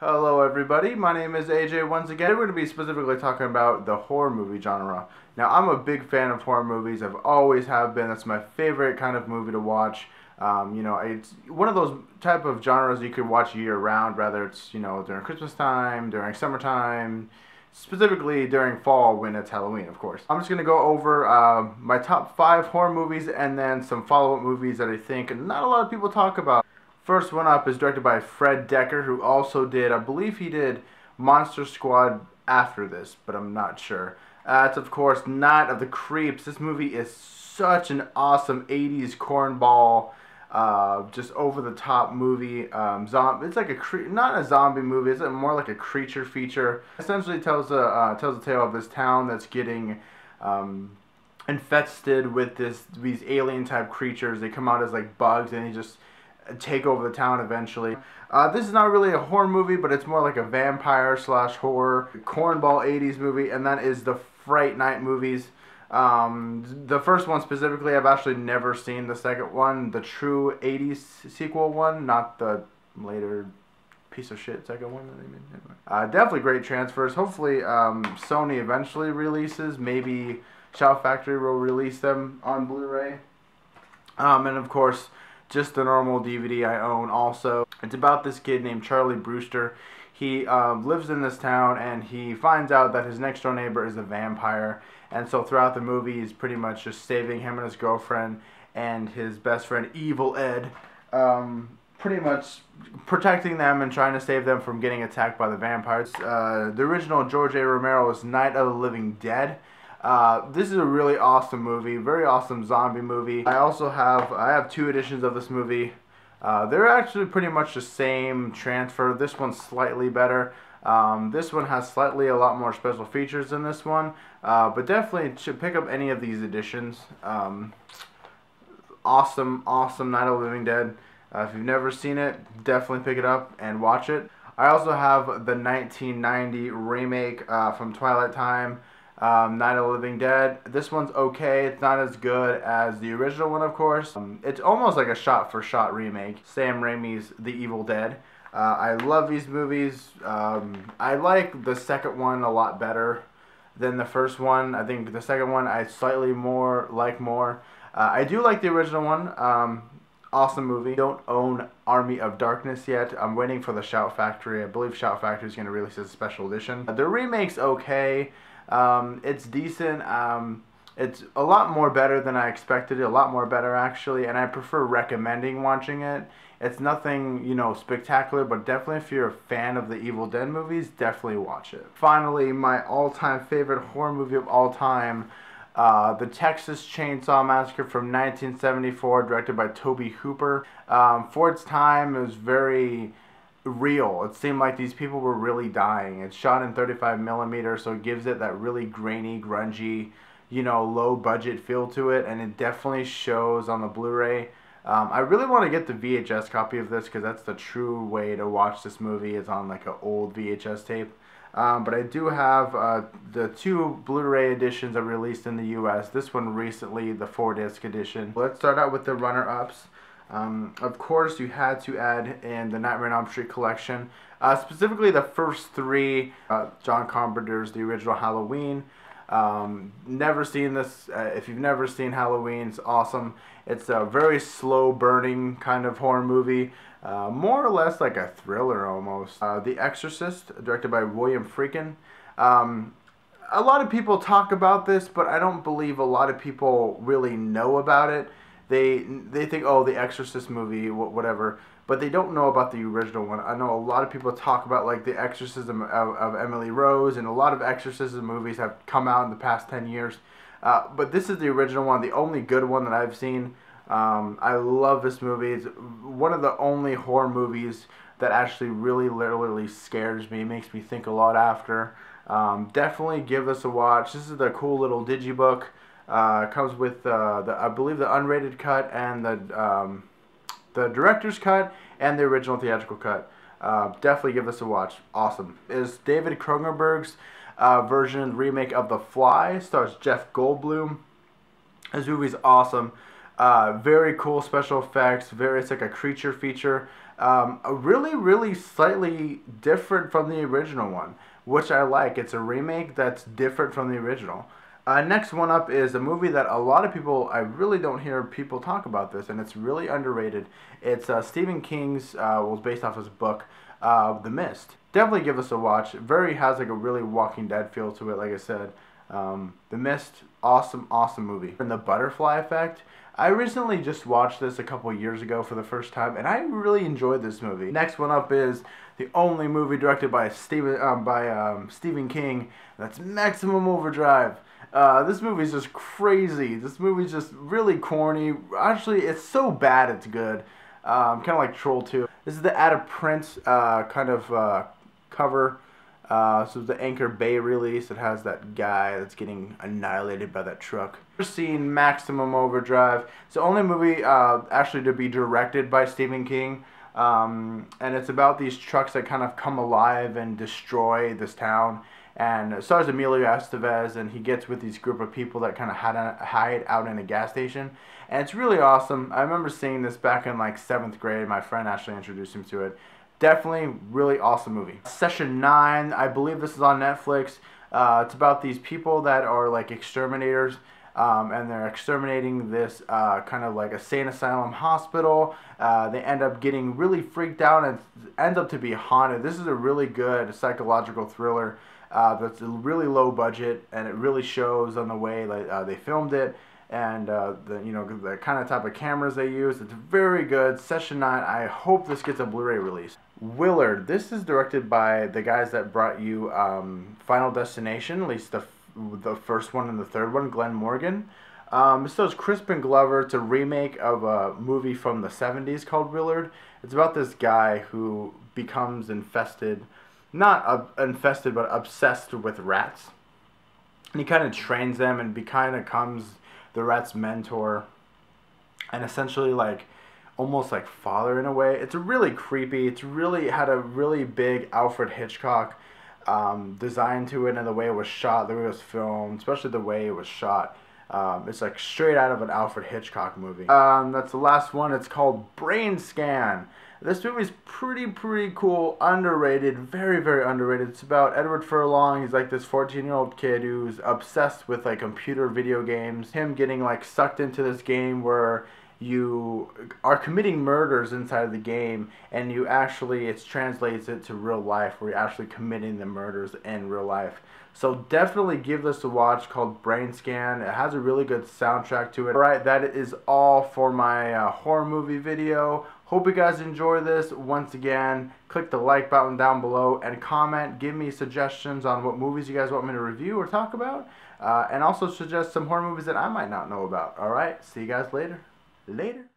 Hello everybody, my name is AJ once again. We're going to be specifically talking about the horror movie genre. Now I'm a big fan of horror movies, I've always have been, that's my favorite kind of movie to watch. It's one of those type of genres you could watch year round, whether it's, during Christmas time, during summertime, specifically during fall when it's Halloween, of course. I'm just going to go over my top 5 horror movies and then some follow-up movies that I think not a lot of people talk about. First one up is directed by Fred Dekker, who also did, I believe he did Monster Squad after this, but I'm not sure. It's of course Night of the Creeps. This movie is such an awesome 80s cornball, just over-the-top movie. It's like not a zombie movie, it's more like a creature feature. Essentially tells the tale of this town that's getting infested with these alien-type creatures. They come out as like bugs and they just take over the town eventually. This is not really a horror movie, but it's more like a vampire slash horror cornball 80s movie, and that is the Fright Night movies. The first one specifically, I've actually never seen the second one, the true 80s sequel one, not the later piece of shit second one that they made. Anyway. Definitely great transfers. Hopefully Sony eventually releases. Maybe Shout Factory will release them on Blu-ray. And of course, just the normal DVD I own also. It's about this kid named Charlie Brewster. He lives in this town and he finds out that his next door neighbor is a vampire. And so throughout the movie he's pretty much just saving him and his girlfriend and his best friend Evil Ed. Pretty much protecting them and trying to save them from getting attacked by the vampires. The original George A. Romero's Night of the Living Dead. This is a really awesome movie, very awesome zombie movie. I have 2 editions of this movie. They're actually pretty much the same transfer. This one's slightly better. This one has slightly a lot more special features than this one, but definitely should pick up any of these editions. Awesome Night of the Living Dead. If you've never seen it, definitely pick it up and watch it. I also have the 1990 remake from Twilight Time. Night of the Living Dead. This one's okay. It's not as good as the original one, of course. It's almost like a shot-for-shot remake. Sam Raimi's The Evil Dead. I love these movies. I like the second one a lot better than the first one. I think the second one I slightly like more. I do like the original one. Awesome movie. Don't own Army of Darkness yet. I'm waiting for the Shout Factory. I believe Shout Factory is going to release a special edition. The remake's okay. It's decent. It's a lot more better than I expected. A lot more better actually, and I prefer recommending watching it. It's nothing, spectacular, but definitely if you're a fan of the Evil Dead movies, definitely watch it. Finally, my all-time favorite horror movie of all time, the Texas Chainsaw Massacre from 1974, directed by Tobe Hooper. For its time, it was very real. It seemed like these people were really dying. It's shot in 35mm, so it gives it that really grainy, grungy, low budget feel to it, and it definitely shows on the Blu-ray. I really want to get the VHS copy of this because that's the true way to watch this movie, is on like an old VHS tape. But I do have the 2 Blu-ray editions that were released in the US. This one recently, the 4-disc edition. Let's start out with the runner-ups. Of course, you had to add in the Nightmare on Elm Street collection, specifically the first 3, John Carpenter's The Original Halloween. Never seen this. If you've never seen Halloween, it's awesome. It's a very slow burning kind of horror movie, more or less like a thriller almost. The Exorcist, directed by William Friedkin. A lot of people talk about this, but I don't believe a lot of people really know about it. They think, oh, the Exorcist movie, whatever, but they don't know about the original one. I know a lot of people talk about like the exorcism of Emily Rose, and a lot of exorcism movies have come out in the past 10 years. But this is the original one, the only good one that I've seen. I love this movie. It's one of the only horror movies that actually really literally scares me. It makes me think a lot after. Definitely give this a watch. This is the cool little digibook. Comes with I believe the unrated cut and the director's cut and the original theatrical cut. Definitely give this a watch. Awesome. Is David Cronenberg's version remake of The Fly. Stars Jeff Goldblum. This movie's awesome. Very cool special effects. It's like a creature feature. Really slightly different from the original one, which I like. It's a remake that's different from the original. Next one up is a movie that a lot of people, I really don't hear people talk about this, and it's really underrated. It's Stephen King's, was based off his book, The Mist. Definitely give this a watch. Has like a really Walking Dead feel to it, like I said. The Mist, awesome movie. And The Butterfly Effect. I recently just watched this a couple years ago for the first time, and I really enjoyed this movie. Next one up is the only movie directed by Stephen King. That's Maximum Overdrive. This movie's just crazy. This movie's just really corny. Actually, it's so bad it's good. Kind of like Troll 2. This is the Out of Print cover. So the Anchor Bay release. It has that guy that's getting annihilated by that truck. We've seen Maximum Overdrive. It's the only movie actually to be directed by Stephen King. And it's about these trucks that kind of come alive and destroy this town. And it stars Emilio Estevez, and he gets with these group of people that kind of hide out in a gas station. And it's really awesome. I remember seeing this back in like 7th grade. My friend actually introduced him to it. Definitely really awesome movie. Session 9, I believe this is on Netflix. It's about these people that are like exterminators, and they're exterminating this kind of like a sane asylum hospital. They end up getting really freaked out and ends up to be haunted. This is a really good psychological thriller that's a really low budget, and it really shows on the way they filmed it. And the kind of type of cameras they use. It's very good. Session 9. I hope this gets a Blu-ray release. Willard. This is directed by the guys that brought you Final Destination, at least the first one and the third one, Glenn Morgan. This stars Crispin Glover. It's a remake of a movie from the 70s called Willard. It's about this guy who becomes infested, not infested, but obsessed with rats. And he kind of trains them and kind of becomes the rat's mentor, and essentially like almost like father in a way. It's really creepy. It's really had a really big Alfred Hitchcock design to it, and the way it was shot, the way it was filmed, especially the way it was shot. It's like straight out of an Alfred Hitchcock movie. That's the last one. It's called Brain Scan. This movie's pretty cool, underrated, very underrated. It's about Edward Furlong. He's like this 14-year-old kid who's obsessed with like computer video games. Him getting like sucked into this game where you are committing murders inside of the game, and you actually, it translates it to real life where you're actually committing the murders in real life. So definitely give this a watch, called Brain Scan. It has a really good soundtrack to it. Alright, that is all for my horror movie video. Hope you guys enjoy this. Once again, click the like button down below and comment. Give me suggestions on what movies you guys want me to review or talk about. And also suggest some horror movies that I might not know about. Alright, see you guys later. Later.